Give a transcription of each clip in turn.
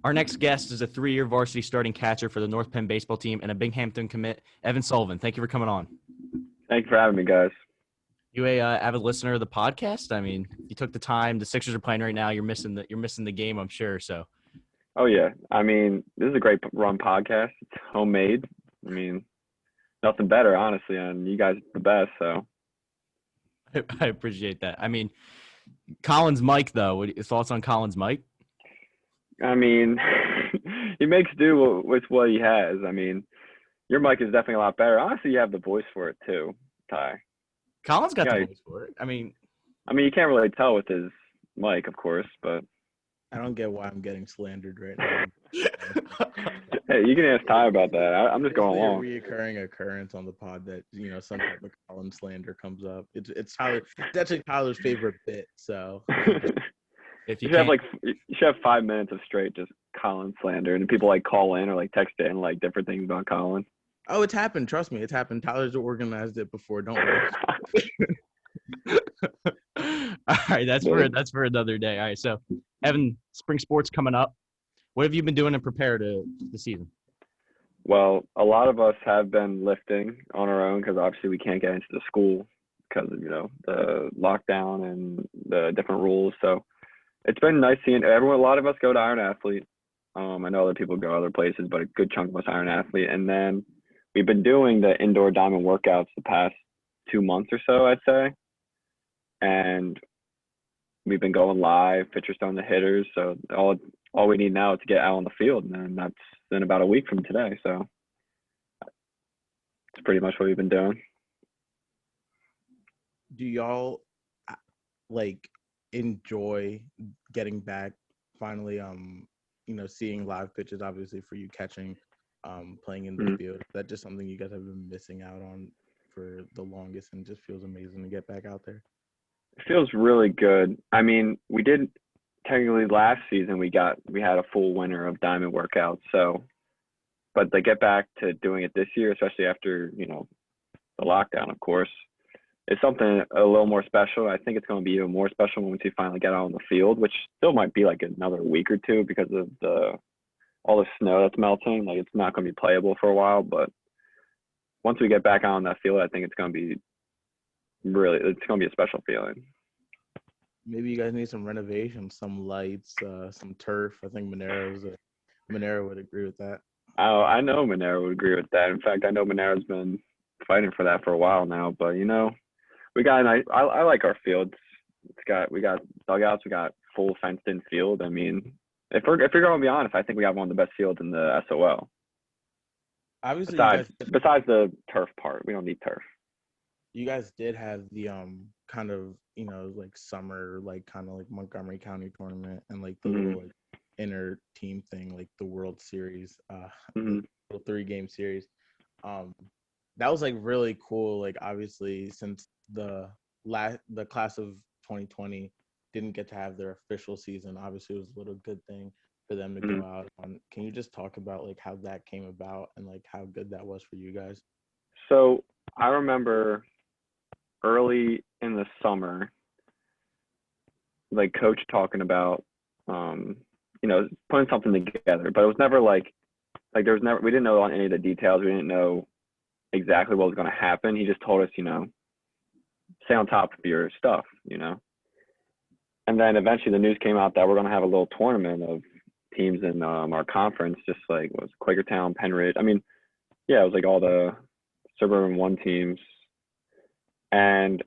Our next guest is a 3-year varsity starting catcher for the North Penn baseball team and a Binghamton commit, Evin Sullivan. Thank you for coming on. Thank you for having me, guys. You a avid listener of the podcast? I mean, you took the time. The Sixers are playing right now. You're missing the game, I'm sure. So, Oh yeah, I mean, this is a great run podcast. It's homemade. I mean, nothing better, honestly, and you guys are the best. So I appreciate that. I mean, Colin's mic though. What thoughts on Colin's mic? I mean, he makes do with what he has. I mean, your mic is definitely a lot better. Honestly, you have the voice for it too, Ty. Colin's got Yeah, the voice for it. I mean, you can't really tell with his mic, of course, but I don't get why I'm getting slandered right now. hey, you can ask Ty about that. I'm just going along. It's a reoccurring occurrence on the pod that some type of Colin slander comes up. It's actually Tyler's favorite bit. So if you should have 5 minutes of straight just Colin slander, and people like call in or like text in like different things about Colin. Oh, it's happened. Trust me, it's happened. Tyler's organized it before. Don't worry. All right, that's for another day. All right, so Evin, spring sports coming up. What have you been doing to prepare to the season? Well, a lot of us have been lifting on our own because obviously we can't get into the school because of the lockdown and the different rules. So it's been nice seeing everyone. A lot of us go to Iron Athlete. I know other people go other places, but a good chunk of us Iron Athlete. And then we've been doing the indoor diamond workouts the past 2 months or so, I'd say. And we've been going live, pitchers throwing the hitters. So all we need now is to get out on the field, and then that's in about a week from today. So it's pretty much what we've been doing. Do y'all enjoy getting back finally? Seeing live pitches, obviously for you catching, playing in the field. Is that just something you guys have been missing out on for the longest, and just feels amazing to get back out there? It feels really good. I mean, we did technically last season we had a full winter of diamond workouts. So, but to get back to doing it this year, especially after the lockdown, of course, it's something a little more special. I think it's going to be even more special once we finally get out on the field, which still might be like another week or two because of all the snow that's melting. Like, it's not going to be playable for a while, but once we get back out on that field, I think it's going to be a special feeling. Maybe you guys need some renovations, some lights, some turf. I think Monero would agree with that. Oh, I know Monero would agree with that. In fact, I know Monero's been fighting for that for a while now. But we got I like our fields. We got dugouts. We got full fenced-in field. I mean, if you're going to be honest, I think we have one of the best fields in the SOL. Obviously, besides the turf part, we don't need turf. You guys did have the kind of summer kind of Montgomery County tournament and the little inner team thing, like the World Series, the 3-game series. That was really cool. Obviously, since the class of 2020 didn't get to have their official season, obviously it was a little good thing for them to go out on. Can you just talk about how that came about and how good that was for you guys? So I remember early in the summer, coach talking about putting something together, but it was never we didn't know on any of the details. We didn't know exactly what was going to happen. He just told us, stay on top of your stuff, and then eventually the news came out that we're going to have a little tournament of teams in our conference, just was Quakertown, Penridge. I mean, yeah, it was all the Suburban 1 teams. And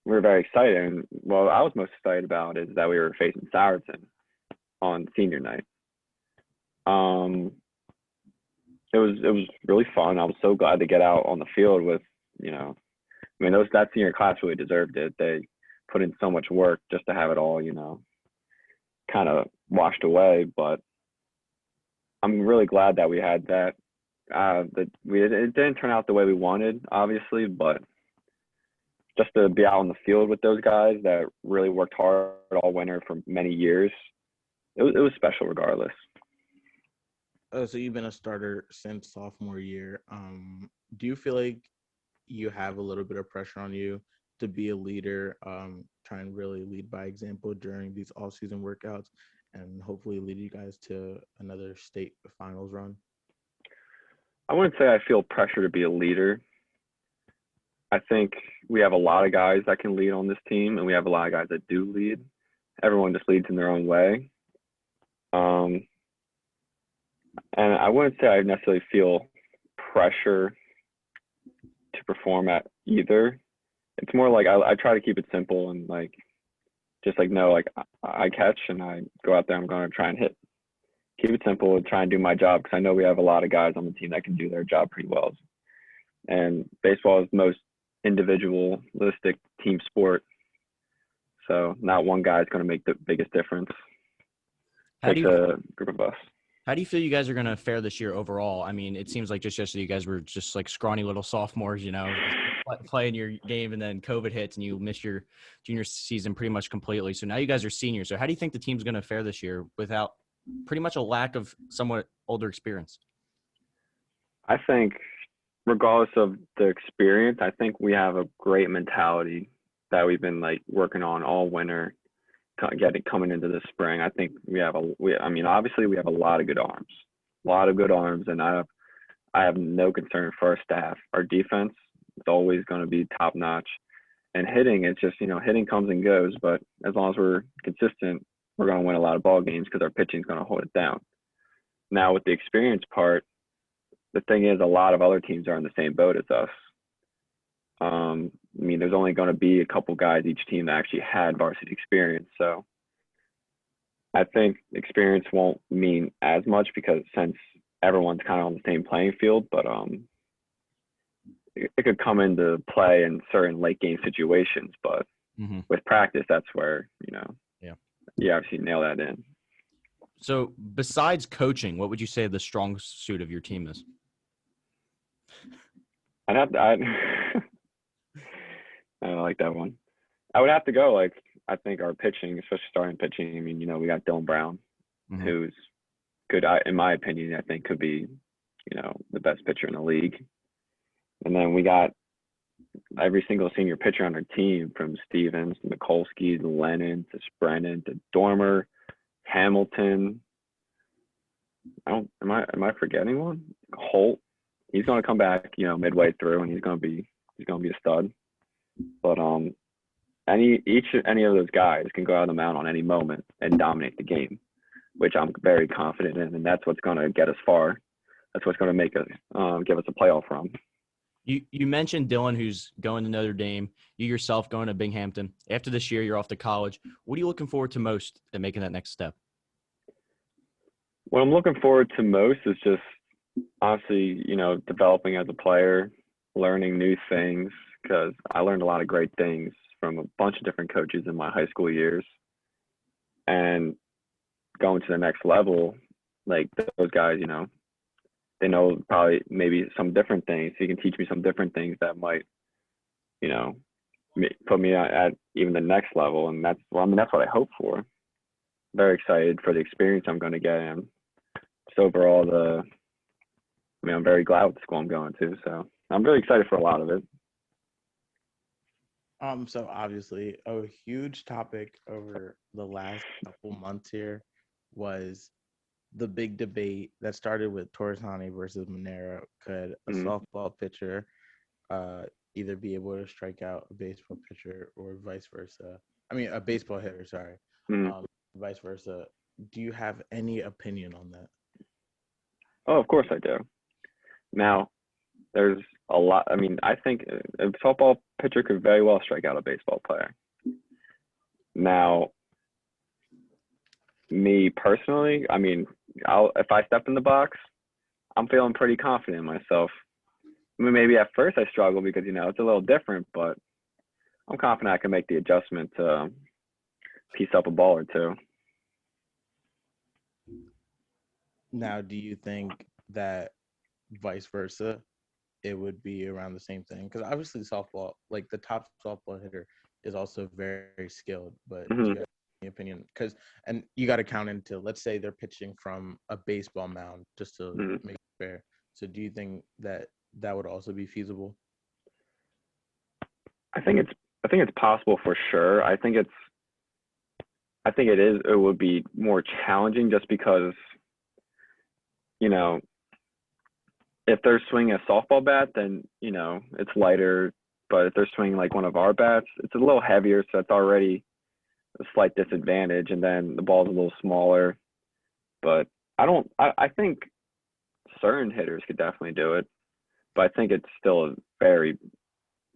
we were very excited. And what I was most excited about is that we were facing Sowerton on senior night. It was really fun. I was so glad to get out on the field with, that senior class really deserved it. They put in so much work just to have it all, kind of washed away. But I'm really glad that we had that. It didn't turn out the way we wanted, obviously, but just to be out on the field with those guys that really worked hard all winter for many years, it was special regardless. So you've been a starter since sophomore year. Do you feel like you have a little bit of pressure on you to be a leader, try and really lead by example during these off-season workouts? and hopefully lead you guys to another state finals run? I wouldn't say I feel pressure to be a leader. I think we have a lot of guys that can lead on this team, and we have a lot of guys that do lead. Everyone just leads in their own way. And I wouldn't say I necessarily feel pressure to perform at either. It's more like I try to keep it simple and like just like no, like I catch and I go out there. I'm going to try and hit. Keep it simple and try and do my job because I know we have a lot of guys on the team that can do their job pretty well. And baseball is the most individualistic team sport, so not one guy is going to make the biggest difference. How do Takes you a group of us. how do you feel you guys are going to fare this year overall? I mean, it seems like just yesterday you guys were just like scrawny little sophomores, playing your game, and then COVID hits and you missed your junior season pretty much completely. So now you guys are seniors. So how do you think the team's going to fare this year without pretty much a lack of somewhat older experience? I think regardless of the experience, I think we have a great mentality that we've been like working on all winter, coming into the spring. I think I mean, obviously we have a lot of good arms, and I have no concern for our staff. Our defense is always going to be top notch, and hitting, it's just hitting comes and goes, but as long as we're consistent, we're going to win a lot of ball games because our pitching is going to hold it down. Now with the experience part, the thing is, a lot of other teams are in the same boat as us. I mean, there's only going to be a couple guys each team that actually had varsity experience. So I think experience won't mean as much because since everyone's kind of on the same playing field, but it could come into play in certain late game situations. But with practice, that's where, you obviously nail that in. So besides coaching, what would you say the strong suit of your team is? I don't like that one. I would have to go, like, I think our pitching, especially starting pitching, I mean, we got Dylan Brown, who's good, in my opinion, I think could be, the best pitcher in the league. And then we got every single senior pitcher on our team, from Stevens to Mikulski to Lennon to Brennan to Dormer, Hamilton. Am I forgetting one? Holt. He's going to come back, midway through, and he's going to be a stud. But any of those guys can go out on the mound on any moment and dominate the game, which I'm very confident in, and that's what's going to get us far. That's what's going to make us give us a playoff run. You mentioned Dylan, who's going to Notre Dame. You yourself going to Binghamton. After this year, you're off to college. What are you looking forward to most in making that next step? What I'm looking forward to most is just honestly, developing as a player, learning new things, because I learned a lot of great things from a bunch of different coaches in my high school years. And going to the next level, like those guys, they know probably maybe some different things. So you can teach me some different things that might, put me at even the next level. And that's what I hope for. Very excited for the experience I'm going to get. And just overall, I'm very glad with the school I'm going to. So I'm really excited for a lot of it. So obviously a huge topic over the last couple months here was the big debate that started with Torresani versus Monero. Could a softball pitcher either be able to strike out a baseball pitcher or vice versa? I mean, a baseball hitter, sorry. Vice versa. Do you have any opinion on that? Oh, of course I do. Now, there's a lot. I mean, I think a softball pitcher could very well strike out a baseball player. Now, me personally, I mean, if I step in the box, I'm feeling pretty confident in myself. I mean, maybe at first I struggle because, it's a little different, but I'm confident I can make the adjustment to piece up a ball or two. Now, do you think that vice versa, it would be around the same thing? Because obviously softball, like the top softball hitter is also very, very skilled, but do you have any opinion? And you got to count into, let's say they're pitching from a baseball mound just to make it fair. So do you think that would also be feasible? I think it's possible for sure. I think I think it would be more challenging just because, you know, if they're swinging a softball bat, then, you know, it's lighter. But if they're swinging like one of our bats, it's a little heavier, so it's already a slight disadvantage. And then the ball's a little smaller. But I think certain hitters could definitely do it. But I think it's still a very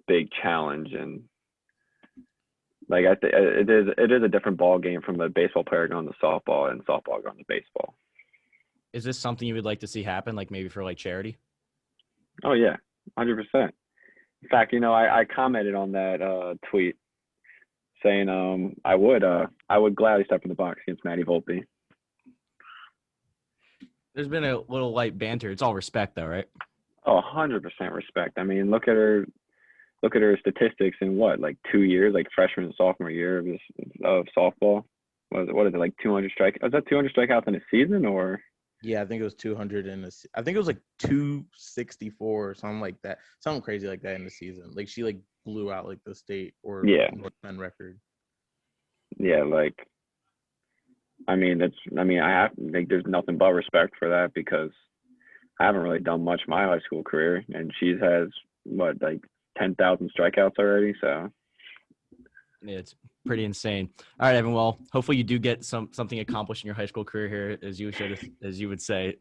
big challenge. And like it is a different ball game from a baseball player going to softball and softball going to baseball. Is this something you would like to see happen, like maybe for like charity? Oh yeah, 100%. In fact, you know, I commented on that tweet saying I would gladly step in the box against Matty Volpe. There's been a little light banter. It's all respect, though, right? Oh, 100% respect. I mean, look at her statistics in what, like 2 years, like freshman and sophomore year of softball. What is it, like 200 strikeouts? Is that 200 strikeouts in a season or? Yeah, I think it was 200 I think it was like 264 or something like that. Something crazy like that in the season. Like she like blew out like the state or North Bend record. Yeah, like I mean I have like there's nothing but respect for that because I haven't really done much my high school career and she has what, like 10,000 strikeouts already, so Yeah, it's pretty insane. All right, Evan. Well, hopefully you do get something accomplished in your high school career here, as you would say.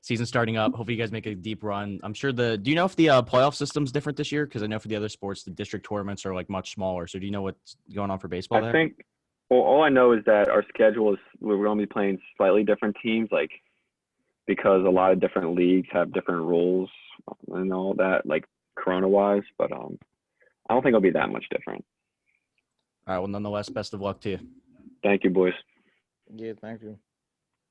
Season starting up. Hopefully you guys make a deep run. I'm sure do you know if the playoff system's different this year? Because I know for the other sports, the district tournaments are like much smaller. So do you know what's going on for baseball there? I think well, all I know is that our schedule is we're going to be playing slightly different teams, like because a lot of different leagues have different rules and all that, like Corona-wise. But I don't think it'll be that much different. All right. Well, nonetheless, best of luck to you. Thank you, boys. Yeah, thank you.